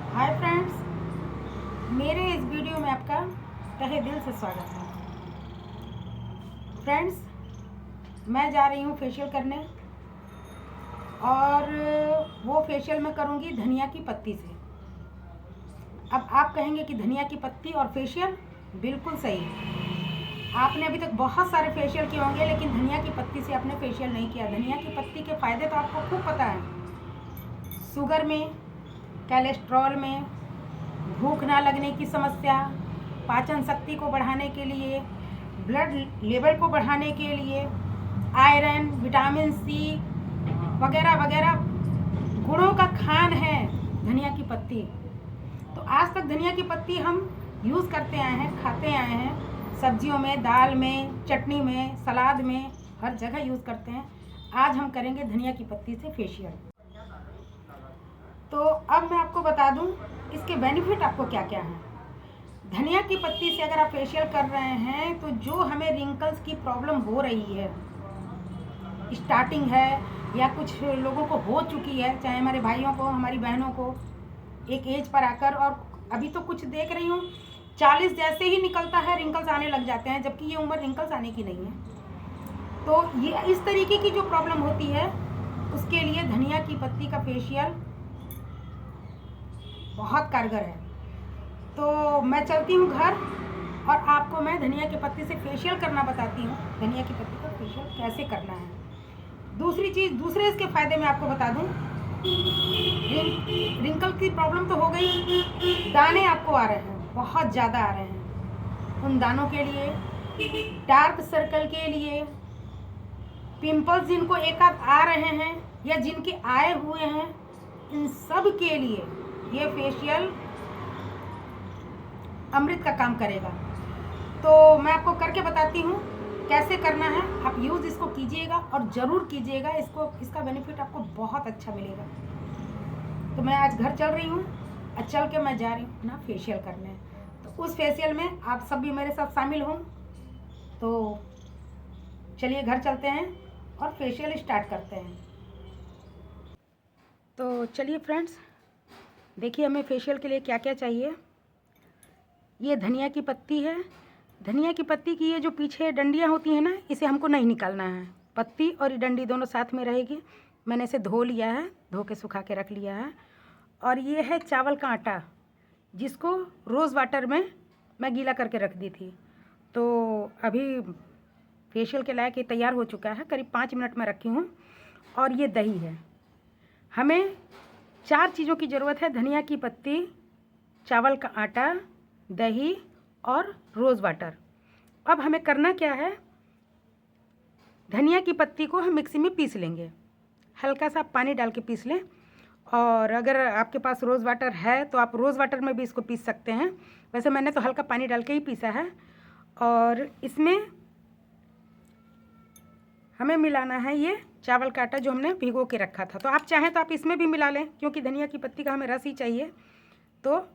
Hi friends, मेरे इस video में आपका तहे दिल से स्वागत है। फ्रेंड्स, मैं जा रही हूँ फेशियल करने और वो फेशियल मैं करूँगी धनिया की पत्ती से। अब आप कहेंगे कि धनिया की पत्ती और फेशियल, बिल्कुल सही। आपने अभी तक बहुत सारे फेशियल किए होंगे लेकिन धनिया की पत्ती से आपने फेशियल नहीं किया। धनिया की पत्ती के फ़ायदे तो आपको खूब पता है। शुगर में, कोलेस्ट्रॉल में, भूख ना लगने की समस्या, पाचन शक्ति को बढ़ाने के लिए, ब्लड लेवल को बढ़ाने के लिए, आयरन, विटामिन सी वगैरह वगैरह गुणों का खान है धनिया की पत्ती। तो आज तक धनिया की पत्ती हम यूज़ करते आए हैं, खाते आए हैं, सब्जियों में, दाल में, चटनी में, सलाद में, हर जगह यूज़ करते हैं। आज हम करेंगे धनिया की पत्ती से फेशियल। तो अब मैं आपको बता दूं इसके बेनिफिट आपको क्या क्या हैं। धनिया की पत्ती से अगर आप फेशियल कर रहे हैं तो जो हमें रिंकल्स की प्रॉब्लम हो रही है, स्टार्टिंग है या कुछ लोगों को हो चुकी है, चाहे हमारे भाइयों को, हमारी बहनों को, एक एज पर आकर, और अभी तो कुछ देख रही हूँ 40 जैसे ही निकलता है रिंकल्स आने लग जाते हैं, जबकि ये उम्र रिंकल्स आने की नहीं है। तो ये इस तरीके की जो प्रॉब्लम होती है उसके लिए धनिया की पत्ती का फेशियल बहुत कारगर है। तो मैं चलती हूँ घर और आपको मैं धनिया की पत्ती से फेशियल करना बताती हूँ। धनिया की पत्ती का फेशियल कैसे करना है। दूसरी चीज़, दूसरे इसके फ़ायदे मैं आपको बता दूँ। रिंकल की प्रॉब्लम तो हो गई, दाने आपको आ रहे हैं, बहुत ज़्यादा आ रहे हैं। उन दानों के लिए, डार्क सर्कल के लिए, पिंपल्स जिनको एक आध आ रहे हैं या जिनके आए हुए हैं, इन सब के लिए ये फेशियल अमृत का काम करेगा। तो मैं आपको करके बताती हूँ कैसे करना है। आप यूज़ इसको कीजिएगा और ज़रूर कीजिएगा, इसका बेनिफिट आपको बहुत अच्छा मिलेगा। तो मैं आज घर चल रही हूँ और चल के मैं जा रही हूँ अपना फेशियल करने। तो उस फेशियल में आप सब भी मेरे साथ शामिल हों। तो चलिए घर चलते हैं और फेशियल स्टार्ट करते हैं। तो चलिए फ्रेंड्स, देखिए हमें फेशियल के लिए क्या क्या चाहिए। ये धनिया की पत्ती है। धनिया की पत्ती की ये जो पीछे डंडियाँ होती हैं ना, इसे हमको नहीं निकालना है। पत्ती और ये डंडी दोनों साथ में रहेगी। मैंने इसे धो लिया है, धो के सुखा के रख लिया है। और ये है चावल का आटा, जिसको रोज़ वाटर में मैं गीला करके रख दी थी। तो अभी फेशियल के लायक ये तैयार हो चुका है, करीब 5 मिनट में रखी हूँ। और ये दही है। हमें 4 चीज़ों की ज़रूरत है: धनिया की पत्ती, चावल का आटा, दही और रोज़ वाटर। अब हमें करना क्या है, धनिया की पत्ती को हम मिक्सी में पीस लेंगे। हल्का सा पानी डाल के पीस लें। और अगर आपके पास रोज़ वाटर है तो आप रोज़ वाटर में भी इसको पीस सकते हैं। वैसे मैंने तो हल्का पानी डाल के ही पीसा है। और इसमें हमें मिलाना है ये चावल का आटा जो हमने भिगो के रखा था। तो आप चाहें तो आप इसमें भी मिला लें, क्योंकि धनिया की पत्ती का हमें रस ही चाहिए। तो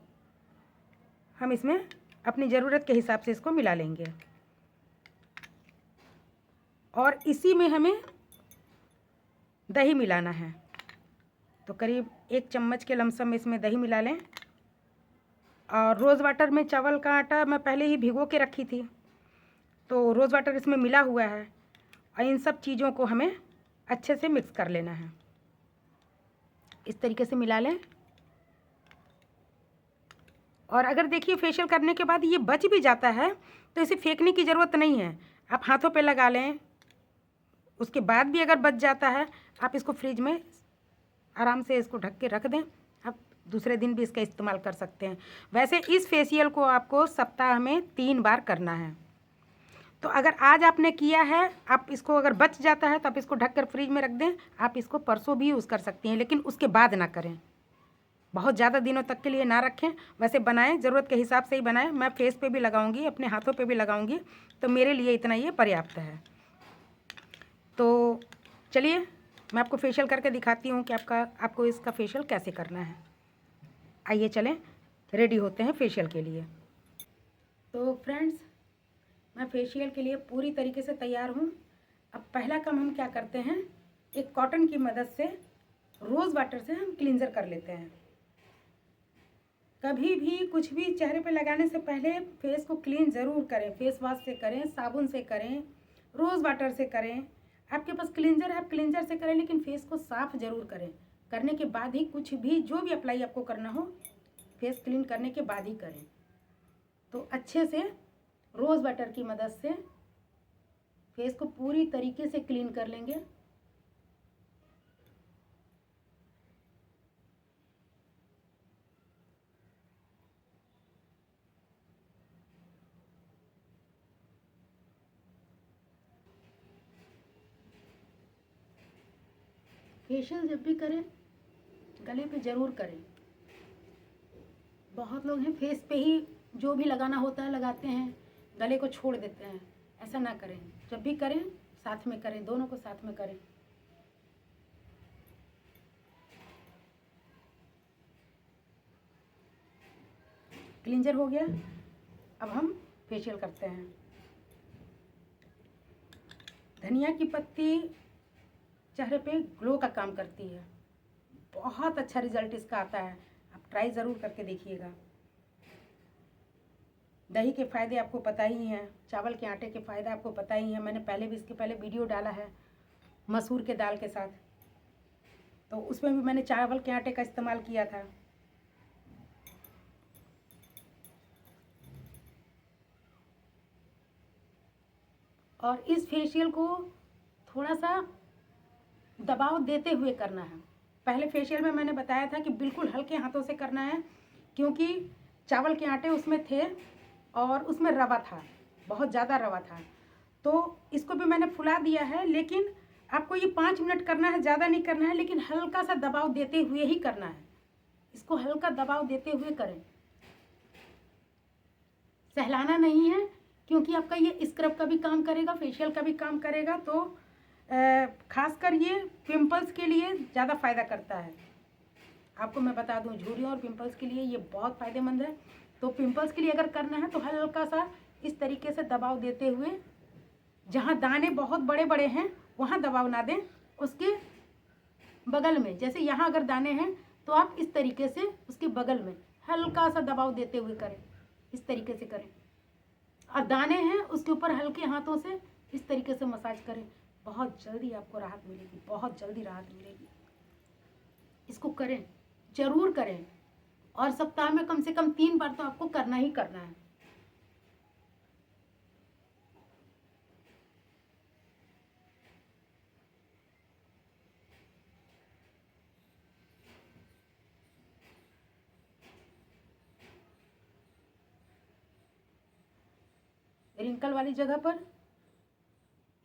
हम इसमें अपनी ज़रूरत के हिसाब से इसको मिला लेंगे। और इसी में हमें दही मिलाना है। तो करीब 1 चम्मच के लमसम इसमें दही मिला लें। और रोज़ वाटर में चावल का आटा मैं पहले ही भिगो के रखी थी, तो रोज़ वाटर इसमें मिला हुआ है। और इन सब चीज़ों को हमें अच्छे से मिक्स कर लेना है। इस तरीके से मिला लें। और अगर देखिए फेशियल करने के बाद ये बच भी जाता है तो इसे फेंकने की ज़रूरत नहीं है, आप हाथों पे लगा लें। उसके बाद भी अगर बच जाता है, आप इसको फ्रिज में आराम से इसको ढक के रख दें। आप दूसरे दिन भी इसका इस्तेमाल कर सकते हैं। वैसे इस फेशियल को आपको सप्ताह में 3 बार करना है। तो अगर आज आपने किया है, आप इसको अगर बच जाता है तो आप इसको ढक कर फ्रिज में रख दें। आप इसको परसों भी यूज़ कर सकती हैं, लेकिन उसके बाद ना करें, बहुत ज़्यादा दिनों तक के लिए ना रखें। वैसे बनाएं, ज़रूरत के हिसाब से ही बनाएं। मैं फेस पे भी लगाऊंगी, अपने हाथों पे भी लगाऊंगी, तो मेरे लिए इतना ये पर्याप्त है। तो चलिए मैं आपको फेशियल करके दिखाती हूँ कि आपको इसका फेशियल कैसे करना है। आइए चलें, रेडी होते हैं फेशियल के लिए। तो फ्रेंड्स, मैं फेशियल के लिए पूरी तरीके से तैयार हूँ। अब पहला काम हम क्या करते हैं, एक कॉटन की मदद से रोज़ वाटर से हम क्लींजर कर लेते हैं। कभी भी कुछ भी चेहरे पे लगाने से पहले फेस को क्लीन ज़रूर करें। फेस वॉश से करें, साबुन से करें, रोज़ वाटर से करें। आपके पास क्लींजर है, आप क्लींजर से करें, लेकिन फेस को साफ़ ज़रूर करें। करने के बाद ही कुछ भी जो भी अप्लाई आपको करना हो फेस क्लीन करने के बाद ही करें। तो अच्छे से रोज़ वाटर की मदद से फेस को पूरी तरीके से क्लीन कर लेंगे। फेशियल जब भी करें गले पे ज़रूर करें। बहुत लोग हैं फेस पे ही जो भी लगाना होता है लगाते हैं, गले को छोड़ देते हैं। ऐसा ना करें, जब भी करें साथ में करें, दोनों को साथ में करें। क्लींजर हो गया, अब हम फेशियल करते हैं। धनिया की पत्ती चेहरे पे ग्लो का काम करती है, बहुत अच्छा रिजल्ट इसका आता है। आप ट्राई ज़रूर करके देखिएगा। दही के फ़ायदे आपको पता ही हैं, चावल के आटे के फ़ायदे आपको पता ही हैं। मैंने पहले भी इसके पहले वीडियो डाला है मसूर के दाल के साथ, तो उसमें भी मैंने चावल के आटे का इस्तेमाल किया था। और इस फेशियल को थोड़ा सा दबाव देते हुए करना है। पहले फेशियल में मैंने बताया था कि बिल्कुल हल्के हाथों से करना है, क्योंकि चावल के आटे उसमें थे और उसमें रवा था, बहुत ज़्यादा रवा था। तो इसको भी मैंने फुला दिया है, लेकिन आपको ये 5 मिनट करना है, ज़्यादा नहीं करना है, लेकिन हल्का सा दबाव देते हुए ही करना है। इसको हल्का दबाव देते हुए करें, सहलाना नहीं है, क्योंकि आपका ये स्क्रब का भी काम करेगा, फेशियल का भी काम करेगा। तो खासकर ये पिंपल्स के लिए ज़्यादा फ़ायदा करता है। आपको मैं बता दूं, झुर्रियों और पिंपल्स के लिए ये बहुत फ़ायदेमंद है। तो पिंपल्स के लिए अगर करना है तो हल्का सा इस तरीके से दबाव देते हुए, जहाँ दाने बहुत बड़े बड़े हैं वहाँ दबाव ना दें, उसके बगल में, जैसे यहाँ अगर दाने हैं तो आप इस तरीके से उसके बगल में हल्का सा दबाव देते हुए करें, इस तरीके से करें। और दाने हैं उसके ऊपर हल्के हाथों से इस तरीके से मसाज करें। बहुत जल्दी आपको राहत मिलेगी, बहुत जल्दी राहत मिलेगी। इसको करें, ज़रूर करें, और सप्ताह में कम से कम 3 बार तो आपको करना ही करना है। रिंकल वाली जगह पर,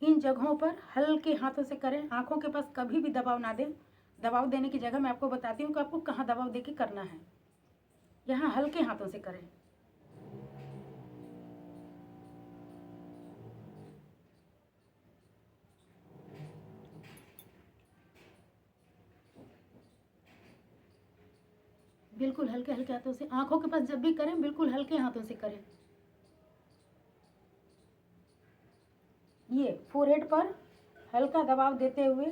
इन जगहों पर हल्के हाथों से करें। आँखों के पास कभी भी दबाव ना दें। दबाव देने की जगह मैं आपको बताती हूँ कि आपको कहाँ दबाव दे के करना है। यहाँ हल्के हाथों से करें। बिल्कुल हल्के हल्के हाथों से, आँखों के पास जब भी करें बिल्कुल हल्के हाथों से करें। ये फोरहेड पर हल्का दबाव देते हुए,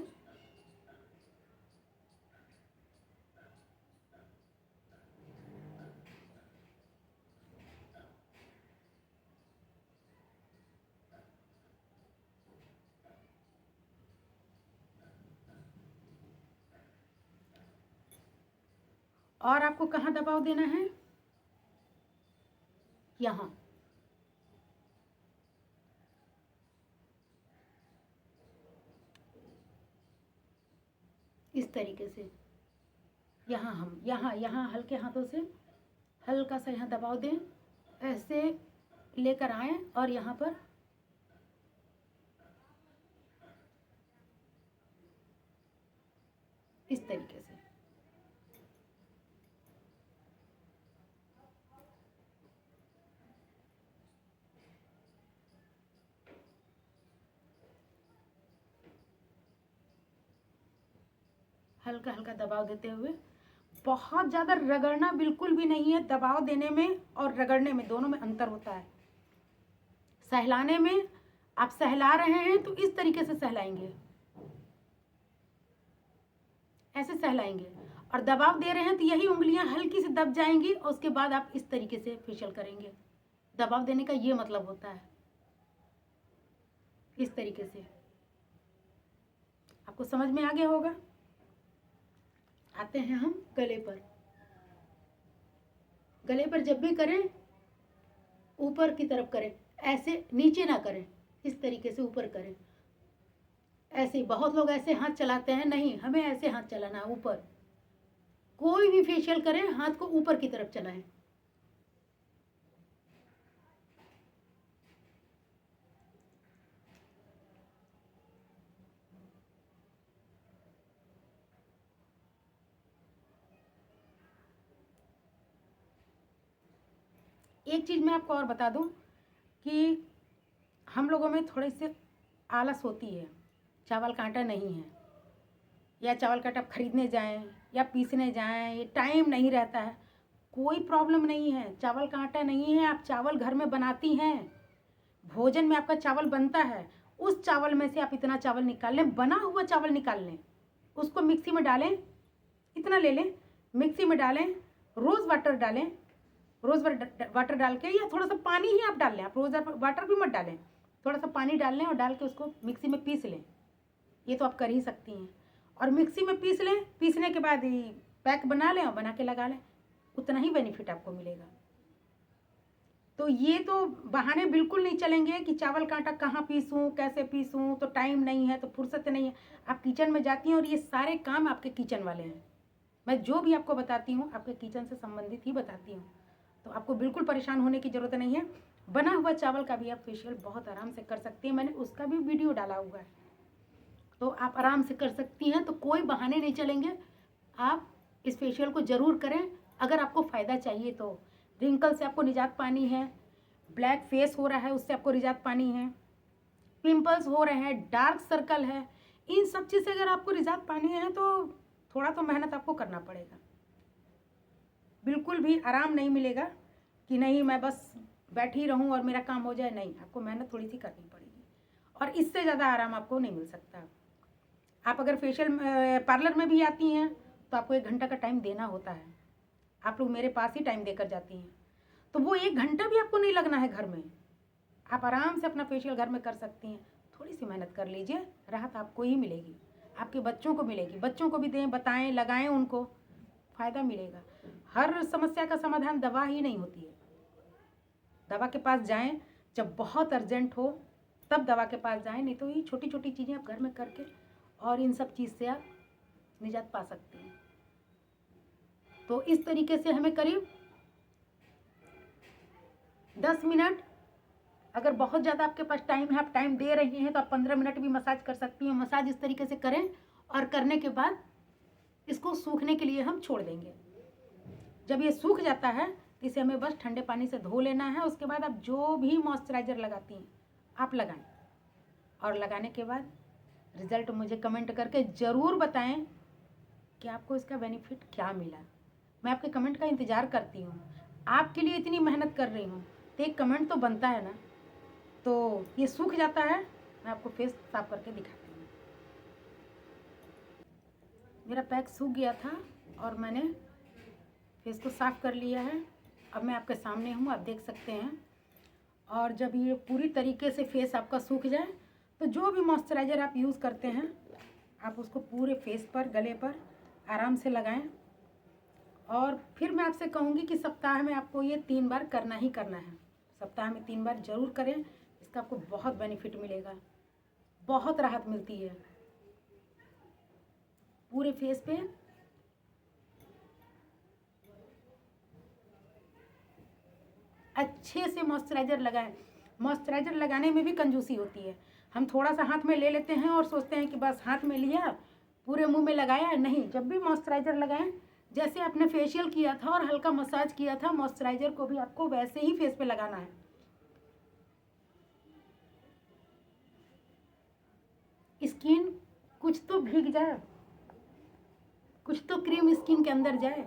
और आपको कहाँ दबाव देना है, यहाँ। इस तरीके से यहाँ हम यहाँ हल्के हाथों से हल्का सा यहाँ दबाव दें, ऐसे लेकर आएं और यहाँ पर इस तरीके से। हल्का हल्का दबाव देते हुए, बहुत ज़्यादा रगड़ना बिल्कुल भी नहीं है। दबाव देने में और रगड़ने में, दोनों में अंतर होता है। सहलाने में, आप सहला रहे हैं तो इस तरीके से सहलाएंगे, ऐसे सहलाएंगे। और दबाव दे रहे हैं तो यही उंगलियां हल्की से दब जाएंगी और उसके बाद आप इस तरीके से फेशियल करेंगे। दबाव देने का ये मतलब होता है, इस तरीके से। आपको समझ में आ गया होगा। आते हैं हम गले पर। गले पर जब भी करें ऊपर की तरफ करें, ऐसे नीचे ना करें, इस तरीके से ऊपर करें। ऐसे बहुत लोग ऐसे हाथ चलाते हैं, नहीं, हमें ऐसे हाथ चलाना है ऊपर। कोई भी फेशियल करें हाथ को ऊपर की तरफ चलाएं। एक चीज़ मैं आपको और बता दूं कि हम लोगों में थोड़े से आलस होती है, चावल का आटा नहीं है, या चावल का आटा खरीदने जाएं या पीसने जाएं, ये टाइम नहीं रहता है। कोई प्रॉब्लम नहीं है, चावल का आटा नहीं है, आप चावल घर में बनाती हैं, भोजन में आपका चावल बनता है, उस चावल में से आप इतना चावल निकाल लें, बना हुआ चावल निकाल लें, उसको मिक्सी में डालें, इतना ले लें, मिक्सी में डालें, रोज़ वाटर डालें, रोज़ वाटर डाल के, या थोड़ा सा पानी ही आप डाल लें, आप रोज़ वाटर भी मत डालें, थोड़ा सा पानी डाल लें और डाल के उसको मिक्सी में पीस लें। ये तो आप कर ही सकती हैं। और मिक्सी में पीस लें, पीसने के बाद ही पैक बना लें और बना के लगा लें, उतना ही बेनिफिट आपको मिलेगा। तो ये तो बहाने बिल्कुल नहीं चलेंगे कि चावल का आटा कहाँ पीसूँ, कैसे पीसूँ, तो टाइम नहीं है, तो फुर्सत नहीं है। आप किचन में जाती हैं और ये सारे काम आपके किचन वाले हैं। मैं जो भी आपको बताती हूँ आपके किचन से संबंधित ही बताती हूँ, तो आपको बिल्कुल परेशान होने की ज़रूरत नहीं है। बना हुआ चावल का भी आप फेशियल बहुत आराम से कर सकती हैं, मैंने उसका भी वीडियो डाला हुआ है, तो आप आराम से कर सकती हैं। तो कोई बहाने नहीं चलेंगे, आप इस फेशियल को ज़रूर करें अगर आपको फ़ायदा चाहिए तो। रिंकल से आपको निजात पानी है, ब्लैक फेस हो रहा है उससे आपको निजात पानी है, पिंपल्स हो रहे हैं, डार्क सर्कल है, इन सब चीज़ से अगर आपको निजात पानी है तो थोड़ा तो मेहनत आपको करना पड़ेगा। बिल्कुल भी आराम नहीं मिलेगा कि नहीं मैं बस बैठी रहूं और मेरा काम हो जाए, नहीं, आपको मेहनत थोड़ी सी करनी पड़ेगी और इससे ज़्यादा आराम आपको नहीं मिल सकता। आप अगर फेशियल पार्लर में भी आती हैं तो आपको 1 घंटा का टाइम देना होता है। आप लोग मेरे पास ही टाइम देकर जाती हैं, तो वो 1 घंटा भी आपको नहीं लगना है घर में, आप आराम से अपना फेशियल घर में कर सकती हैं। थोड़ी सी मेहनत कर लीजिए, राहत आपको ही मिलेगी, आपके बच्चों को मिलेगी, बच्चों को भी दें, बताएं, लगाएं, उनको फ़ायदा मिलेगा। हर समस्या का समाधान दवा ही नहीं होती है। दवा के पास जाएं जब बहुत अर्जेंट हो, तब दवा के पास जाएं, नहीं तो ये छोटी छोटी चीज़ें आप घर में करके और इन सब चीज़ से आप निजात पा सकते हैं। तो इस तरीके से हमें करीब 10 मिनट, अगर बहुत ज़्यादा आपके पास टाइम है, आप टाइम दे रही हैं, तो आप 15 मिनट भी मसाज कर सकती हैं। मसाज इस तरीके से करें और करने के बाद इसको सूखने के लिए हम छोड़ देंगे। जब ये सूख जाता है तो इसे हमें बस ठंडे पानी से धो लेना है। उसके बाद आप जो भी मॉइस्चराइज़र लगाती हैं आप लगाएं, और लगाने के बाद रिज़ल्ट मुझे कमेंट करके ज़रूर बताएं कि आपको इसका बेनिफिट क्या मिला। मैं आपके कमेंट का इंतज़ार करती हूँ, आपके लिए इतनी मेहनत कर रही हूँ तो एक कमेंट तो बनता है ना। तो ये सूख जाता है, मैं आपको फेस साफ करके दिखाती हूँ। मेरा पैक सूख गया था और मैंने फेस को साफ़ कर लिया है। अब मैं आपके सामने हूँ, आप देख सकते हैं। और जब ये पूरी तरीके से फेस आपका सूख जाए तो जो भी मॉइस्चराइज़र आप यूज़ करते हैं आप उसको पूरे फेस पर, गले पर आराम से लगाएं। और फिर मैं आपसे कहूँगी कि सप्ताह में आपको ये 3 बार करना ही करना है। सप्ताह में 3 बार ज़रूर करें, इसका आपको बहुत बेनिफिट मिलेगा, बहुत राहत मिलती है पूरे फेस पे। अच्छे से मॉइस्चराइज़र लगाएं। मॉइस्चराइज़र लगाने में भी कंजूसी होती है, हम थोड़ा सा हाथ में ले लेते हैं और सोचते हैं कि बस हाथ में लिया, पूरे मुंह में लगाया। नहीं, जब भी मॉइस्चराइज़र लगाएं, जैसे आपने फेशियल किया था और हल्का मसाज किया था, मॉइस्चराइज़र को भी आपको वैसे ही फेस पे लगाना है। स्किन कुछ तो भीग जाए, कुछ तो क्रीम स्किन के अंदर जाए,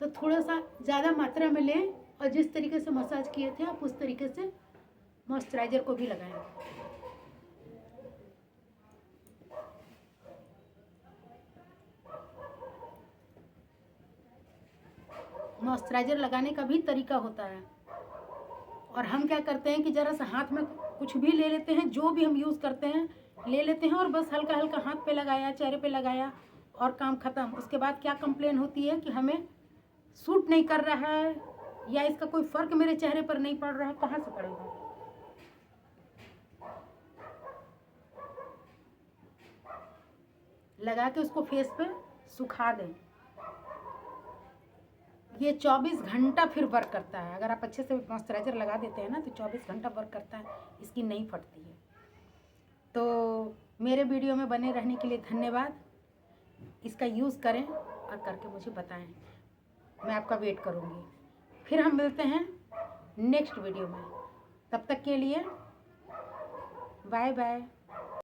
तो थोड़ा सा ज़्यादा मात्रा में लें और जिस तरीके से मसाज किए थे आप उस तरीके से मॉइस्चराइज़र को भी लगाएं। मॉइस्चराइज़र लगाने का भी तरीका होता है। और हम क्या करते हैं कि ज़रा सा हाथ में कुछ भी ले लेते हैं, जो भी हम यूज़ करते हैं ले लेते हैं और बस हल्का हल्का हाथ पे लगाया, चेहरे पे लगाया और काम ख़त्म। उसके बाद क्या कंप्लेन होती है कि हमें सूट नहीं कर रहा है या इसका कोई फ़र्क मेरे चेहरे पर नहीं पड़ रहा है। कहाँ से पड़ेगा? लगा के उसको फेस पे सुखा दें। ये 24 घंटा फिर वर्क करता है। अगर आप अच्छे से मॉइस्चराइज़र लगा देते हैं ना तो 24 घंटा वर्क करता है, स्किन नहीं फटती है। तो मेरे वीडियो में बने रहने के लिए धन्यवाद। इसका यूज़ करें और करके मुझे बताएं। मैं आपका वेट करूँगी। फिर हम मिलते हैं नेक्स्ट वीडियो में। तब तक के लिए बाय बाय।